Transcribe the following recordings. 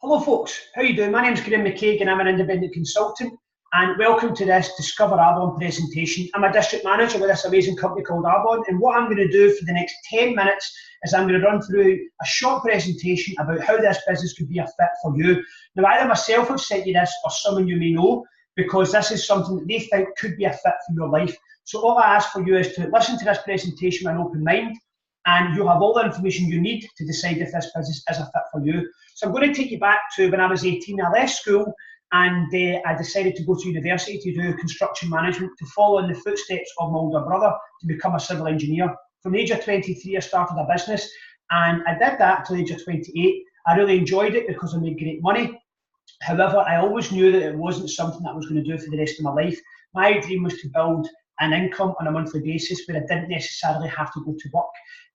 Hello folks, how you doing? My name's McCaig and I'm an independent consultant, and welcome to this Discover Arbonne presentation. I'm a district manager with this amazing company called Arbonne, and what I'm going to do for the next 10 minutes is I'm going to run through a short presentation about how this business could be a fit for you. Now, either myself have sent you this or someone you may know, because this is something that they think could be a fit for your life. So all I ask for you is to listen to this presentation with an open mind, and you'll have all the information you need to decide if this business is a fit for you. So I'm going to take you back to when I was 18. I left school and I decided to go to university to do construction management, to follow in the footsteps of my older brother to become a civil engineer. From the age of 23, I started a business, and I did that till the age of 28. I really enjoyed it because I made great money. However, I always knew that it wasn't something that I was going to do for the rest of my life. My dream was to build an income on a monthly basis where I didn't necessarily have to go to work.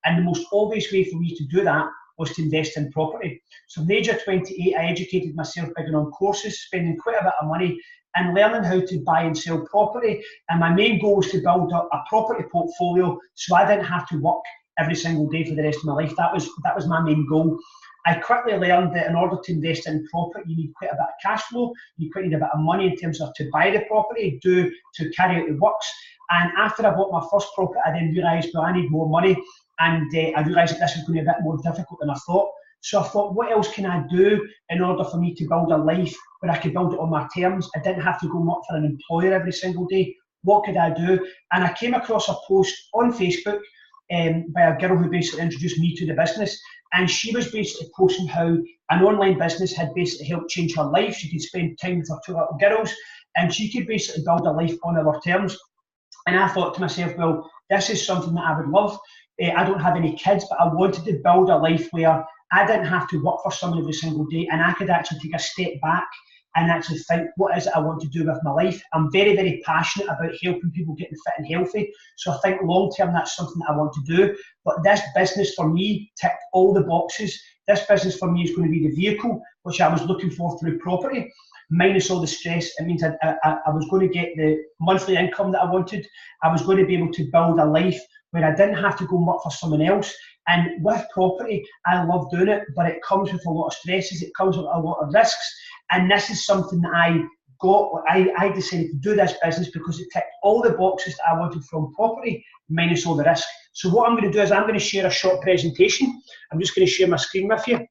And the most obvious way for me to do that was to invest in property. So from the age of 28, I educated myself by going on courses, spending quite a bit of money and learning how to buy and sell property. And my main goal was to build a property portfolio so I didn't have to work every single day for the rest of my life. That was my main goal. I quickly learned that in order to invest in property, you need quite a bit of cash flow, you quite need a bit of money in terms of to buy the property, to carry out the works. And after I bought my first property, I then realised, well, I need more money. And I realised that this was going to be a bit more difficult than I thought. So I thought, what else can I do in order for me to build a life where I could build it on my terms? I didn't have to go work for an employer every single day. What could I do? And I came across a post on Facebook by a girl who basically introduced me to the business. And she was basically posting how an online business had basically helped change her life. She could spend time with her two little girls, and she could basically build a life on our terms. And I thought to myself, well, this is something that I would love. I don't have any kids, but I wanted to build a life where I didn't have to work for someone every single day, and I could actually take a step back and actually think, what is it I want to do with my life? I'm very, very passionate about helping people getting fit and healthy. So I think long term, that's something that I want to do. But this business for me ticked all the boxes. This business for me is going to be the vehicle which I was looking for through property, minus all the stress. It means I was going to get the monthly income that I wanted. I was going to be able to build a life where I didn't have to go and work for someone else. And with property, I love doing it, but it comes with a lot of stresses, it comes with a lot of risks. And this is something that I decided to do this business because it ticked all the boxes that I wanted from property, minus all the risk. So what I'm going to do is I'm going to share a short presentation. I'm just going to share my screen with you.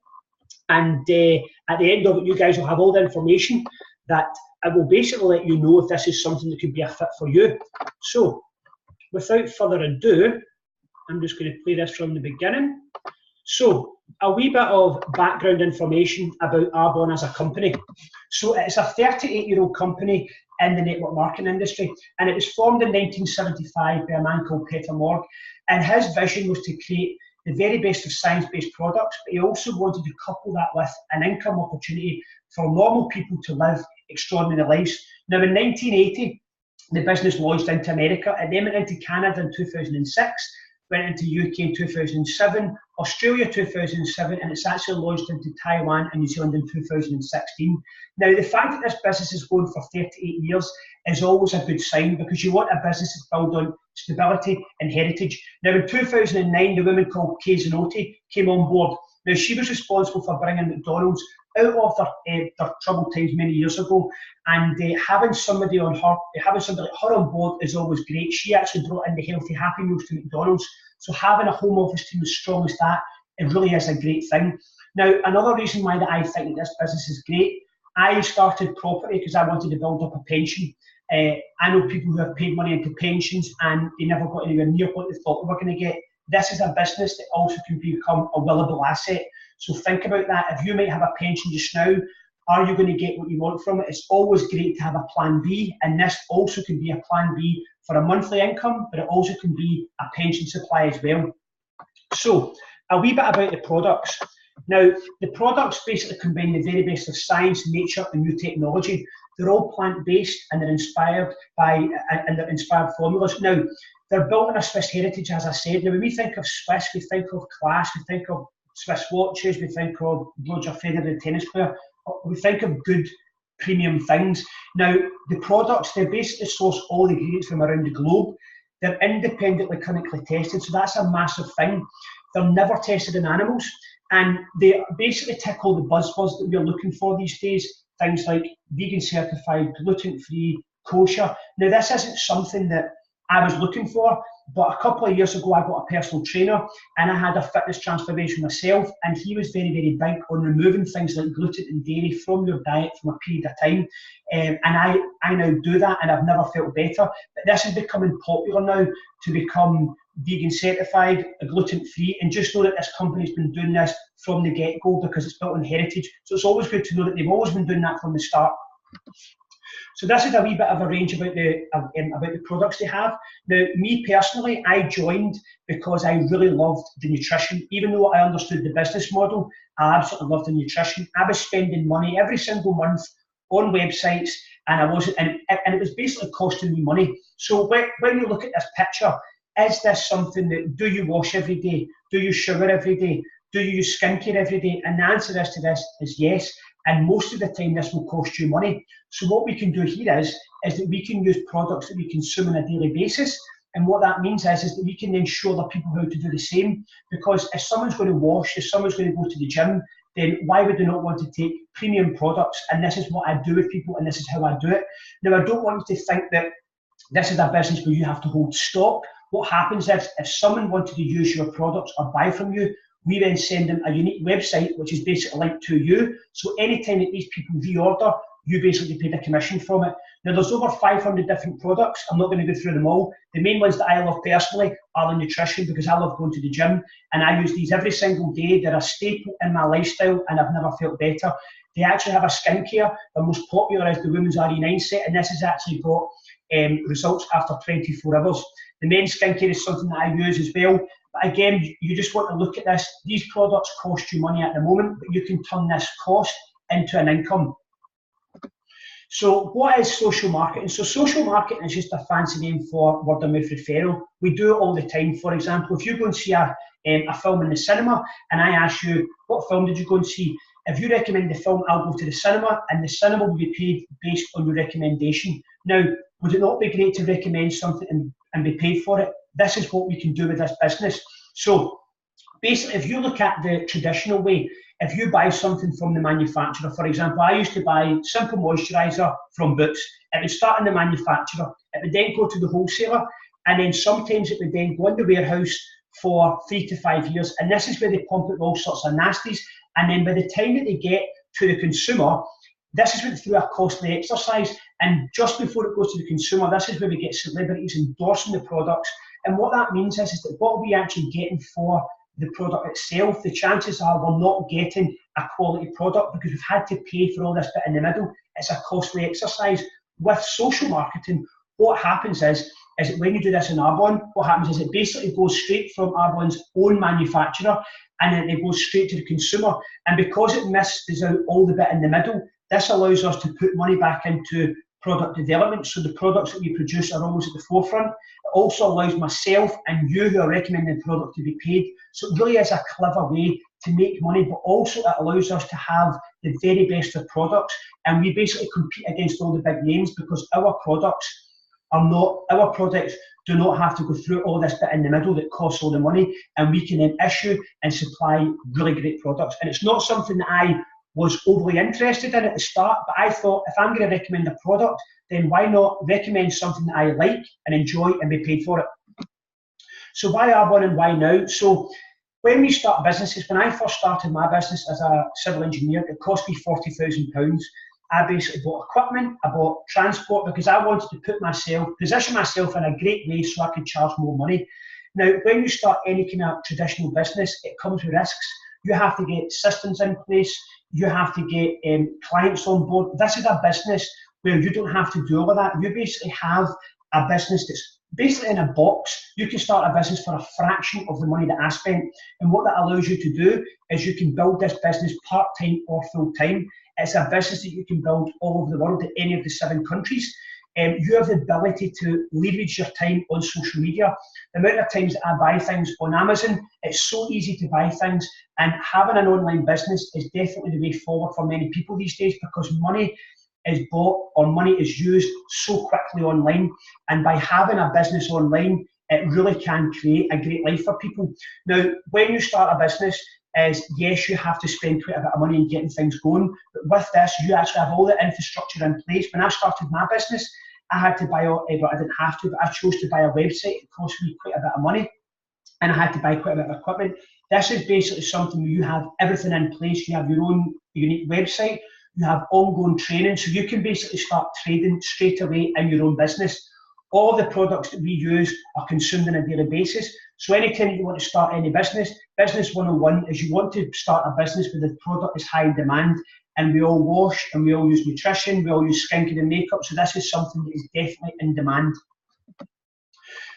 And at the end of it, you guys will have all the information that I will basically let you know if this is something that could be a fit for you. So without further ado, I'm just going to play this from the beginning. So a wee bit of background information about Arbonne as a company. So it's a 38-year-old company in the network marketing industry, and it was formed in 1975 by a man called Peter Morg, and his vision was to create the very best of science-based products, but he also wanted to couple that with an income opportunity for normal people to live extraordinary lives. Now in 1980, the business launched into America, and then went into Canada in 2006, went into UK in 2007, Australia 2007, and it's actually launched into Taiwan and New Zealand in 2016. Now, the fact that this business is going for 38 years is always a good sign, because you want a business that's built on stability and heritage. Now, in 2009, the woman called Kay Zanotti came on board. Now, she was responsible for bringing McDonald's out of their troubled times many years ago, and having somebody like her on board is always great. She actually brought in the healthy Happy Meals to McDonald's, so having a home office team as strong as that, it really is a great thing. Now, another reason why that I think that this business is great, I started property because I wanted to build up a pension. I know people who have paid money into pensions and they never got anywhere near what they thought they were going to get. This is a business that also can become a willable asset. So think about that. If you might have a pension just now, are you going to get what you want from it? It's always great to have a plan B, and this also can be a plan B for a monthly income, but it also can be a pension supply as well. So a wee bit about the products. Now, the products basically combine the very best of science, nature, and new technology. They're all plant-based, and they're inspired by inspired formulas. Now, they're built on a Swiss heritage, as I said. Now, when we think of Swiss, we think of class, we think of Swiss watches, we think of Roger Federer, the tennis player. We think of good premium things. Now, the products, they basically source all the ingredients from around the globe. They're independently clinically tested, so that's a massive thing. They're never tested in animals. And they basically tick all the buzzwords that we're looking for these days, things like vegan certified, gluten-free, kosher. Now, this isn't something that I was looking for, but a couple of years ago, I got a personal trainer and I had a fitness transformation myself, and he was very, very big on removing things like gluten and dairy from your diet for a period of time. And I now do that, and I've never felt better. But this is becoming popular now to become vegan certified, gluten-free, and just know that this company's been doing this from the get-go because it's built on heritage. So it's always good to know that they've always been doing that from the start. So this is a wee bit of a range about the products they have. Now, me personally, I joined because I really loved the nutrition. Even though I understood the business model, I absolutely loved the nutrition. I was spending money every single month on websites, and it was basically costing me money. So when you look at this picture, is this something that, do you wash every day? Do you shower every day? Do you use skincare every day? And the answer to this is yes. And most of the time, this will cost you money. So what we can do here is that we can use products that we consume on a daily basis. And what that means is that we can then show other people how to do the same. Because if someone's going to wash, if someone's going to go to the gym, then why would they not want to take premium products? And this is what I do with people, and this is how I do it. Now, I don't want you to think that this is a business where you have to hold stock. What happens is, if someone wanted to use your products or buy from you, we then send them a unique website, which is basically linked to you. So anytime that these people reorder, you basically pay the commission from it. Now, there's over 500 different products. I'm not going to go through them all. The main ones that I love personally are the nutrition, because I love going to the gym and I use these every single day. They're a staple in my lifestyle and I've never felt better. They actually have a skincare. The most popular is the Women's RE9 set, and this has actually got results after 24 hours. The men's skincare is something that I use as well. But again, you just want to look at this. These products cost you money at the moment, but you can turn this cost into an income. So what is social marketing? So social marketing is just a fancy name for word of mouth referral. We do it all the time. For example, if you go and see a film in the cinema and I ask you, what film did you go and see? If you recommend the film, I'll go to the cinema, and the cinema will be paid based on your recommendation. Now, would it not be great to recommend something and be paid for it? This is what we can do with this business. So basically, if you look at the traditional way, if you buy something from the manufacturer, for example, I used to buy Simple Moisturiser from Boots. It would start in the manufacturer, it would then go to the wholesaler, and then sometimes it would then go in the warehouse for 3 to 5 years. And this is where they pump it with all sorts of nasties. And then by the time that they get to the consumer, this is went through a costly exercise. And just before it goes to the consumer, this is where we get celebrities endorsing the products. And what that means is that what we're actually getting for the product itself, the chances are we're not getting a quality product because we've had to pay for all this bit in the middle. It's a costly exercise. With social marketing, what happens is that when you do this in Arbonne, what happens is it basically goes straight from Arbonne's own manufacturer, and then it goes straight to the consumer. And because it misses out all the bit in the middle, this allows us to put money back into product development. So the products that we produce are always at the forefront. It also allows myself and you who are recommending the product to be paid. So it really is a clever way to make money, but also it allows us to have the very best of products. And we basically compete against all the big names because our products do not have to go through all this bit in the middle that costs all the money, and we can then issue and supply really great products. And it's not something that I was overly interested in at the start, but I thought if I'm going to recommend a product, then why not recommend something that I like and enjoy and be paid for it? So why Arbonne and why now? So when we start businesses, when I first started my business as a civil engineer, it cost me £40,000. I basically bought equipment, I bought transport, because I wanted to position myself in a great way so I could charge more money. Now, when you start any kind of traditional business, it comes with risks. You have to get systems in place, you have to get clients on board. This is a business where you don't have to do all of that. You basically have a business that's basically in a box. You can start a business for a fraction of the money that I spent. And what that allows you to do is you can build this business part-time or full-time. It's a business that you can build all over the world in any of the 7 countries. You have the ability to leverage your time on social media. The amount of times that I buy things on Amazon, it's so easy to buy things, and having an online business is definitely the way forward for many people these days, because money is bought or money is used so quickly online, and by having a business online, it really can create a great life for people. Now, when you start a business, is, yes, you have to spend quite a bit of money in getting things going, but with this, you actually have all the infrastructure in place. When I started my business, I had to buy, well, I didn't have to, but I chose to buy a website. It cost me quite a bit of money, and I had to buy quite a bit of equipment. This is basically something where you have everything in place. You have your own unique website, you have ongoing training, so you can basically start trading straight away in your own business. All the products that we use are consumed on a daily basis. So anytime you want to start any business, business 101 is you want to start a business where the product is high in demand, and we all wash and we all use nutrition, we all use skincare and makeup, so this is something that is definitely in demand.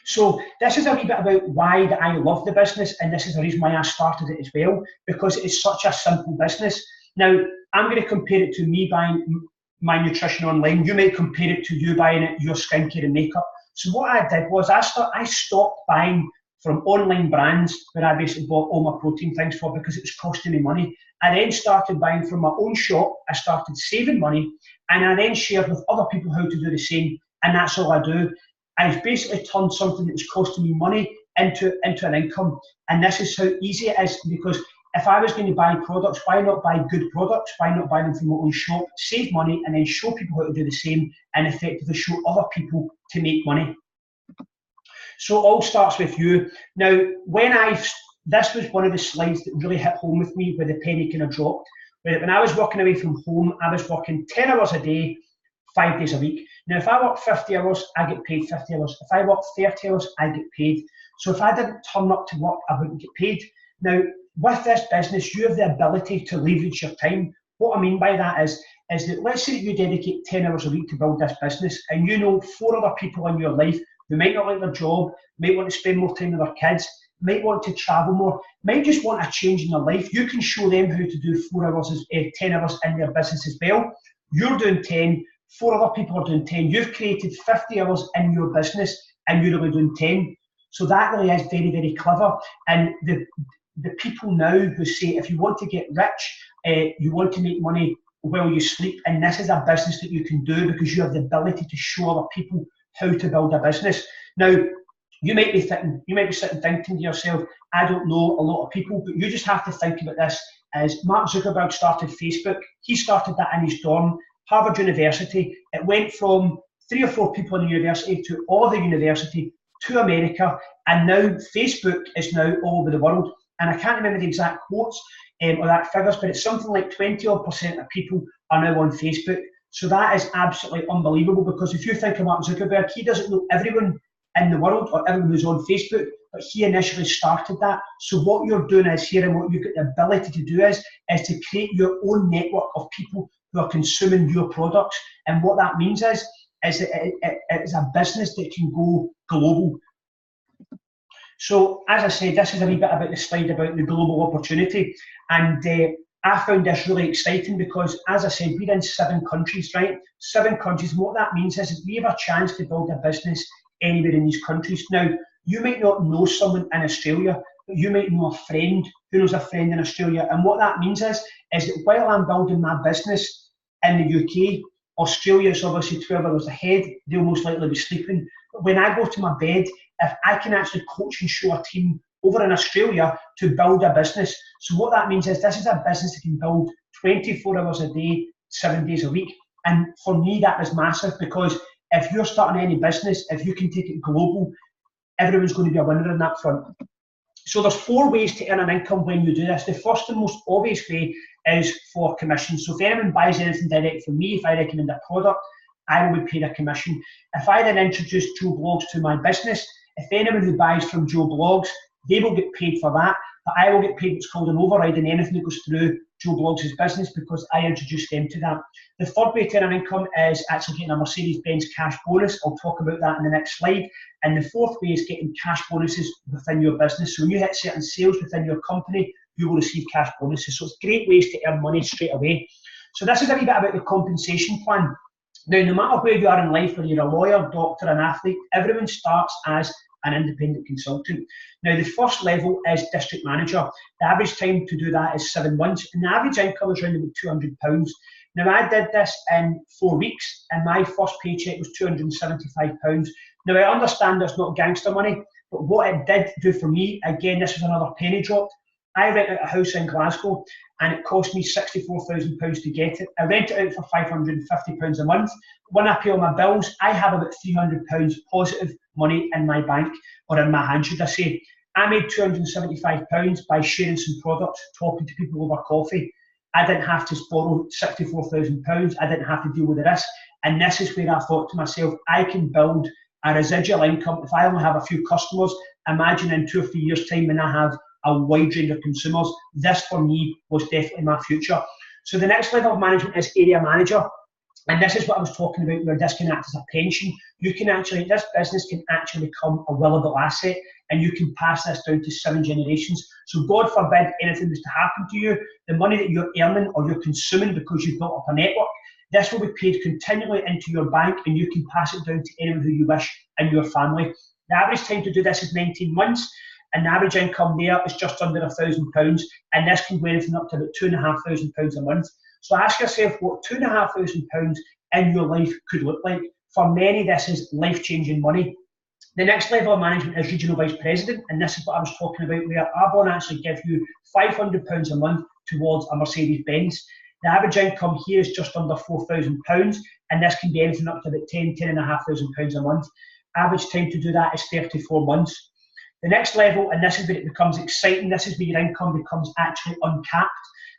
So this is a wee bit about why that I love the business, and this is the reason why I started it as well, because it is such a simple business. Now, I'm going to compare it to me buying my nutrition online. You may compare it to you buying it, your skincare and makeup. So what I did was I stopped buying from online brands where I basically bought all my protein things for, because it was costing me money. I then started buying from my own shop. I started saving money, and I then shared with other people how to do the same, and that's all I do. I've basically turned something that was costing me money into an income, and this is how easy it is, because if I was going to buy products, why not buy good products? Why not buy them from my own shop, save money, and then show people how to do the same, and effectively show other people to make money? So it all starts with you. Now, this was one of the slides that really hit home with me, where the penny kind of dropped. When I was working away from home, I was working 10 hours a day, 5 days a week. Now, if I work 50 hours, I get paid 50 hours. If I work 30 hours, I get paid. So if I didn't turn up to work, I wouldn't get paid. Now, with this business, you have the ability to leverage your time. What I mean by that is that, let's say that you dedicate 10 hours a week to build this business, and you know 4 other people in your life who might not like their job, might want to spend more time with their kids, might want to travel more, might just want a change in their life. You can show them how to do 10 hours in their business as well. You're doing 10, 4 other people are doing 10. You've created 50 hours in your business, and you're only doing 10. So that really is very, very clever. And the people now who say, if you want to get rich, you want to make money while you sleep, and this is a business that you can do because you have the ability to show other people how to build a business. Now, you might be sitting thinking to yourself, I don't know a lot of people, but you just have to think about this as Mark Zuckerberg started Facebook. He started that in his dorm, Harvard University. It went from 3 or 4 people in the university to all the university to America, and now Facebook is now all over the world. And I can't remember the exact quotes or that figures, but it's something like 20% of people are now on Facebook. So that is absolutely unbelievable, because if you think of Mark Zuckerberg, he doesn't know everyone in the world or everyone who's on Facebook, but he initially started that. So what you're doing is here, and what you've got the ability to do is to create your own network of people who are consuming your products. And what that means is it's a business that can go global. So as I said, this is a wee bit about the slide about the global opportunity. And I found this really exciting because, as I said, we're in 7 countries, right? 7 countries. And what that means is that we have a chance to build a business anywhere in these countries. Now, you might not know someone in Australia, but you might know a friend who knows a friend in Australia. And what that means is that while I'm building my business in the UK, Australia is obviously 12 hours ahead. They'll most likely be sleeping. But when I go to my bed, if I can actually coach and show a team over in Australia to build a business. So what that means is this is a business that can build 24 hours a day, 7 days a week. And for me, that is massive, because if you're starting any business, if you can take it global, everyone's going to be a winner on that front. So there's 4 ways to earn an income when you do this. The first and most obvious way is for commission. So if anyone buys anything direct from me, if I recommend a product, I will be paid a commission. If I then introduce Joe Blogs to my business, if anyone who buys from Joe Blogs, they will get paid for that, but I will get paid what's called an override on anything that goes through Joe Blogs' business, because I introduced them to that. The third way to earn income is actually getting a Mercedes-Benz cash bonus. I'll talk about that in the next slide. And the fourth way is getting cash bonuses within your business. So when you hit certain sales within your company, you will receive cash bonuses. So it's great ways to earn money straight away. So this is a wee bit about the compensation plan. Now, no matter where you are in life, whether you're a lawyer, doctor, an athlete, everyone starts as an independent consultant. Now, the first level is district manager. The average time to do that is 7 months, and the average income is around about £200. Now, I did this in 4 weeks, and my first paycheck was £275. Now, I understand that's not gangster money, but what it did do for me, again, this was another penny drop. I rent out a house in Glasgow and it cost me £64,000 to get it. I rent it out for £550 a month. When I pay all my bills, I have about £300 positive money in my bank, or in my hand, should I say. I made £275 by sharing some products, talking to people over coffee. I didn't have to borrow £64,000. I didn't have to deal with the risk. And this is where I thought to myself, I can build a residual income. If I only have a few customers, imagine in 2 or 3 years' time when I have a wide range of consumers. This for me was definitely my future. So the next level of management is area manager. And this is what I was talking about, where this can act as a pension. You can actually, this business can actually become a willable asset, and you can pass this down to 7 generations. So God forbid anything was to happen to you, the money that you're earning or you're consuming because you've built up a network, this will be paid continually into your bank, and you can pass it down to anyone who you wish in your family. The average time to do this is 19 months, and the average income there is just under £1,000, and this can go anything up to about £2,500 a month. So ask yourself what £2,500 in your life could look like. For many, this is life-changing money. The next level of management is regional vice president, and this is what I was talking about, where Arbonne actually give you £500 a month towards a Mercedes-Benz. The average income here is just under £4,000, and this can be anything up to about £10,500 a month. Average time to do that is 34 months. The next level, and this is where it becomes exciting, this is where your income becomes actually uncapped.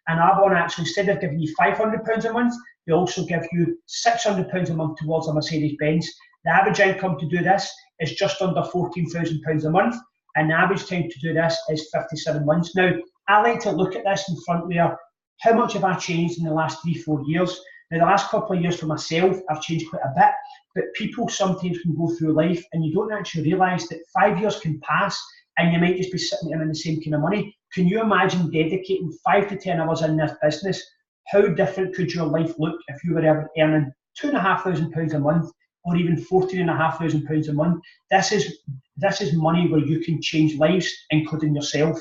And Arbonne actually, instead of giving you £500 a month, they also give you £600 a month towards a Mercedes-Benz. The average income to do this is just under £14,000 a month, and the average time to do this is 57 months. Now, I like to look at this in front where, how much have I changed in the last 3-4 years? Now, the last couple of years for myself, I've changed quite a bit, but people sometimes can go through life and you don't actually realise that 5 years can pass and you might just be sitting there in the same kind of money. Can you imagine dedicating 5 to 10 hours in this business? How different could your life look if you were earning £2,500 a month, or even £14,500 a month? This is money where you can change lives, including yourself.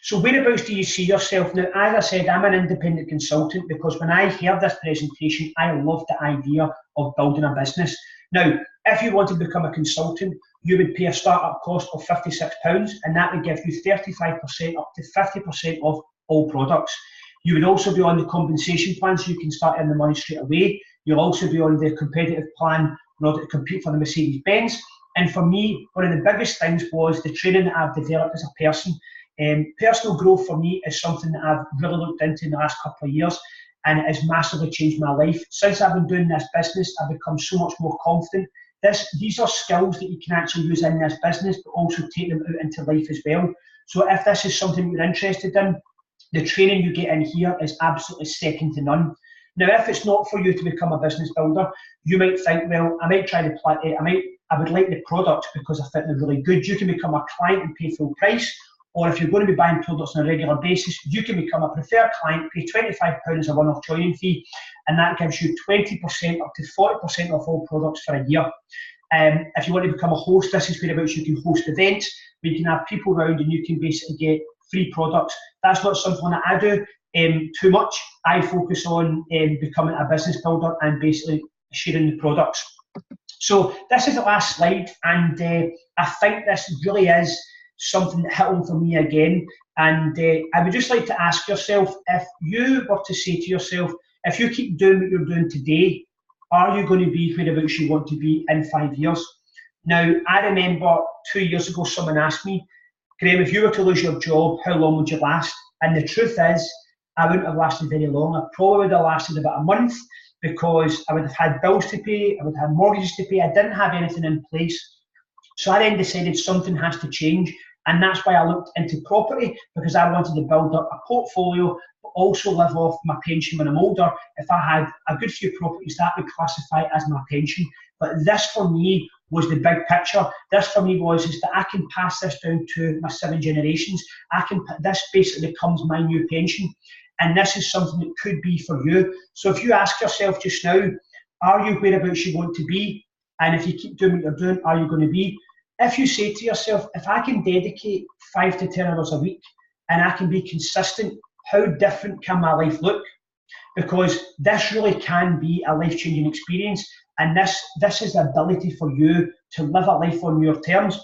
So whereabouts do you see yourself? Now, as I said, I'm an independent consultant because when I heard this presentation, I loved the idea of building a business. Now, if you want to become a consultant, you would pay a startup cost of £56, and that would give you 35% up to 50% of all products. You would also be on the compensation plan, so you can start earning the money straight away. You'll also be on the competitive plan in order to compete for the Mercedes-Benz. And for me, one of the biggest things was the training that I've developed as a person. Personal growth for me is something that I've really looked into in the last couple of years, and it has massively changed my life. Since I've been doing this business, I've become so much more confident. These are skills that you can actually use in this business, but also take them out into life as well. So if this is something you're interested in, the training you get in here is absolutely second to none. Now, if it's not for you to become a business builder, you might think, well, I might try I would like the product because I think they're really good. You can become a client and pay full price. Or if you're going to be buying products on a regular basis, you can become a preferred client, pay £25 as a one-off joining fee, and that gives you 20% up to 40% off all products for a year. If you want to become a host, this is whereabouts you can host events, where you can have people around and you can basically get free products. That's not something that I do too much. I focus on becoming a business builder and basically sharing the products. So this is the last slide, and I think this really is something that hit home for me again. And I would just like to ask yourself, if you were to say to yourself, if you keep doing what you're doing today, are you going to be whereabouts you want to be in 5 years? Now, I remember 2 years ago, someone asked me, Graham, if you were to lose your job, how long would you last? And the truth is, I wouldn't have lasted very long. I probably would have lasted about a month, because I would have had bills to pay, I would have had mortgages to pay, I didn't have anything in place. So I then decided something has to change. And that's why I looked into property, because I wanted to build up a portfolio, but also live off my pension when I'm older. If I had a good few properties, that would classify as my pension. But this for me was the big picture. This for me was that I can pass this down to my 7 generations. This basically becomes my new pension. And this is something that could be for you. So if you ask yourself just now, are you whereabouts you want to be? And if you keep doing what you're doing, are you going to be? If you say to yourself, if I can dedicate 5 to 10 hours a week and I can be consistent, how different can my life look? Because this really can be a life-changing experience, and this is the ability for you to live a life on your terms.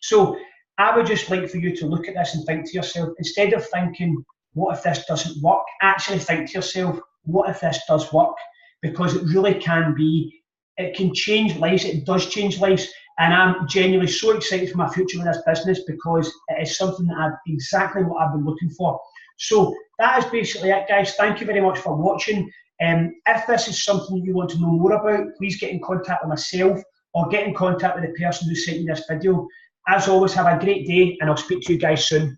So I would just like for you to look at this and think to yourself, instead of thinking, what if this doesn't work? Actually think to yourself, what if this does work? Because it really can be, it can change lives, it does change lives. And I'm genuinely so excited for my future with this business because it is something that exactly what I've been looking for. So that is basically it, guys. Thank you very much for watching. If this is something you want to know more about, please get in contact with myself or get in contact with the person who sent you this video. As always, have a great day, and I'll speak to you guys soon.